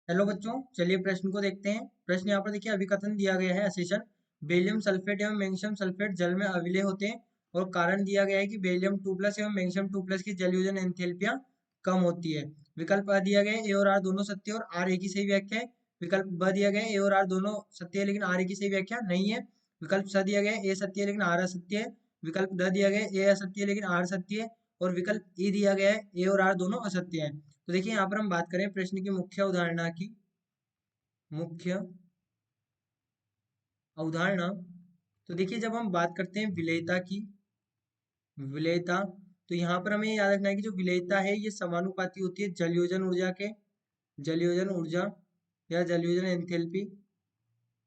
Hello बच्चों, चलिए प्रश्न को देखते हैं। प्रश्न यहाँ पर देखिए, अभिकथन दिया गया है असेशन। बेरिलियम सल्फेट एवं मैग्नीशियम सल्फेट जल में अविलेय होते हैं और कारण दिया गया है कि बेरिलियम 2+ एवं मैग्नीशियम 2+ की जलयोजन एंथैल्पियां कम होती है। विकल्प अ दिया गया है, ए और आर दोनों सत्य और आर एक ही सही व्याख्या है। विकल्प ब दिया गया है, ए और आर दोनों सत्य है लेकिन आर एक ही सही व्याख्या नहीं है। विकल्प स दिया गया है, ए सत्य है लेकिन आर असत्य है। विकल्प ड दिया गया है, ए असत्य है लेकिन आर सत्य है। और विकल्प ई दिया गया है, ए और आर दोनों असत्य है। तो देखिए यहाँ पर हम बात करें प्रश्न की मुख्य अवधारणा की। मुख्य अवधारणा, तो देखिए जब हम बात करते हैं विलेयता की, विलेयता, तो यहाँ पर हमें याद रखना है कि जो विलेयता है ये समानुपाती होती है जलयोजन ऊर्जा के। जलयोजन ऊर्जा या जलयोजन एंथैल्पी,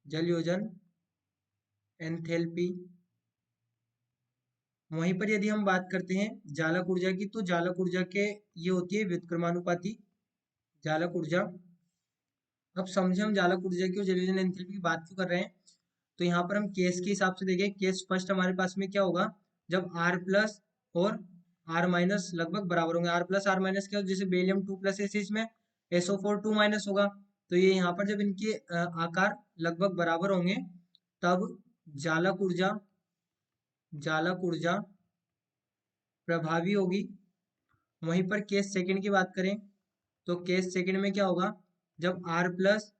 जलयोजन एंथैल्पी। वहीं पर यदि हम बात करते हैं जालक ऊर्जा की, तो जालक ऊर्जा के ये होती है व्युत्क्रमानुपाती जालक ऊर्जा। अब समझे हम जालक ऊर्जा की और जलयोजन एंथैल्पी की बात क्यों कर रहे हैं। तो यहाँ पर हम केस के हिसाब से देखें, केस फर्स्ट हमारे पास में क्या होगा, जब आर प्लस और आर माइनस लगभग बराबर होंगे। आर प्लस आर माइनस क्या हो, जैसे बेरिलियम 2+ है इसमें SO4 2- होगा। तो ये यहाँ पर जब इनके आकार लगभग बराबर होंगे तब जालक ऊर्जा, जालक ऊर्जा प्रभावी होगी। वहीं पर केस सेकंड की बात करें, तो केस सेकंड में क्या होगा, जब आर प्लस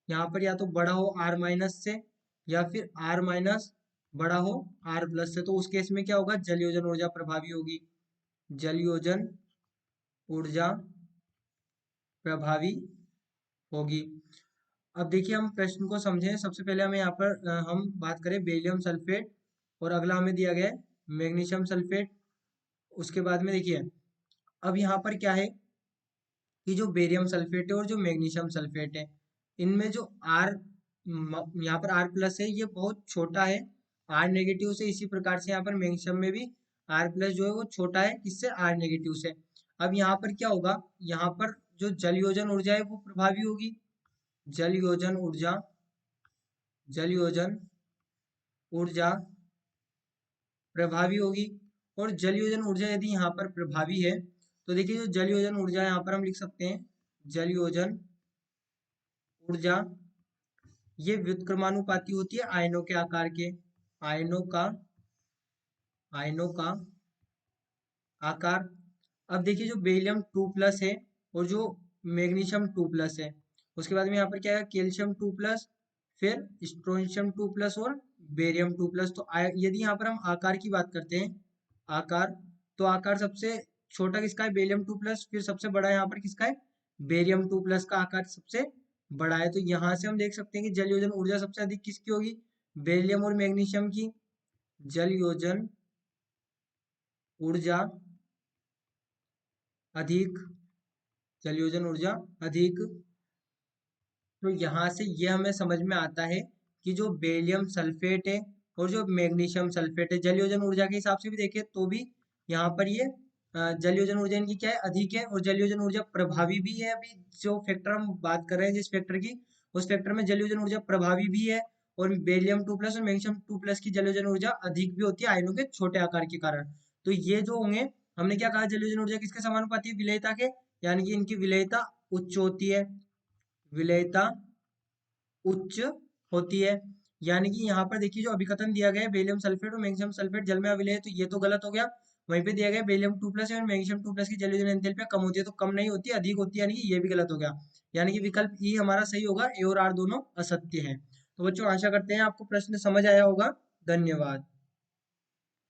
यहाँ पर या तो बड़ा हो आर माइनस से या फिर आर माइनस बड़ा हो आर प्लस से, तो उस केस में क्या होगा, जलयोजन ऊर्जा प्रभावी होगी। जलयोजन ऊर्जा प्रभावी होगी। अब देखिए हम प्रश्न को समझें। सबसे पहले हमें यहाँ पर हम बात करें बेरिलियम सल्फेट और अगला हमें दिया गया है मैग्नीशियम सल्फेट। उसके बाद में देखिए अब यहाँ पर क्या है कि जो बेरियम सल्फेट है और जो मैग्नीशियम सल्फेट है, इनमें जो आर, यहाँ पर आर प्लस है ये बहुत छोटा है आर नेगेटिव से। इसी प्रकार से यहाँ पर मैग्नीशियम में भी आर प्लस जो है वो छोटा है किससे, आर नेगेटिव से। अब यहाँ पर क्या होगा, यहाँ पर जो जलयोजन ऊर्जा है वो प्रभावी होगी। जलयोजन ऊर्जा, जलयोजन ऊर्जा प्रभावी होगी। और जलयोजन ऊर्जा यदि यहाँ पर प्रभावी है तो देखिए जो जलयोजन ऊर्जा यहाँ पर हम लिख सकते हैं, जलयोजन ऊर्जा ये व्युत्क्रमानुपाती होती है आयनों के आकार के। आयनों का, आयनों का आकार। अब देखिए जो बेरिलियम 2+ है और जो मैग्नीशियम 2+ है, उसके बाद में यहाँ पर क्या है, कैल्शियम 2+, फिर स्ट्रोंशियम 2+ और बेरियम 2+। तो यदि यहाँ पर हम आकार की बात करते हैं, आकार, तो आकार सबसे छोटा किसका है, बेरिलियम 2+, फिर सबसे बड़ा यहाँ पर किसका है, बेरियम 2+ का आकार सबसे बड़ा है। तो यहाँ से हम देख सकते हैं कि जलयोजन ऊर्जा सबसे अधिक किसकी होगी, बेरिलियम और मैग्नीशियम की। जलयोजन ऊर्जा अधिक, जलयोजन ऊर्जा अधिक। तो यहाँ से ये हमें समझ में आता है कि जो बेरिलियम सल्फेट है और जो मैग्नीशियम सल्फेट है, जलयोजन ऊर्जा के हिसाब से भी देखें तो भी यहाँ पर ये जलयोजन ऊर्जा इनकी क्या है, अधिक है। और जलयोजन ऊर्जा प्रभावी भी है। अभी जो फैक्टर हम बात कर रहे हैं जिस फैक्टर की, उस फैक्टर में जलयोजन ऊर्जा प्रभावी भी है। और बेरिलियम 2+ और मैग्नीशियम 2+ की जलयोजन ऊर्जा अधिक भी होती है आयनों के छोटे आकार के कारण। तो ये जो होंगे, हमने क्या कहा, जलयोजन ऊर्जा किसके समानुपाती है, विलेयता के, यानी कि इनकी विलेयता उच्च होती है। विलेयता उच्च होती है। यानी कि यहाँ पर देखिए जो अभिकथन दिया गया है बेरिलियम सल्फेट और मैग्नीशियम सल्फेट जल में अविलेय है, तो ये तो गलत हो गया। वहीं पे दिया गया बेरिलियम 2+ और मैग्नीशियम 2+ की जलयोजन एंथैल्पियां कम होती है, तो कम नहीं होती, अधिक होती है, यानी कि ये भी गलत हो गया। यानी कि विकल्प ई हमारा सही होगा, ए और आर दोनों असत्य है। तो बच्चों आशा करते हैं आपको प्रश्न समझ आया होगा। धन्यवाद।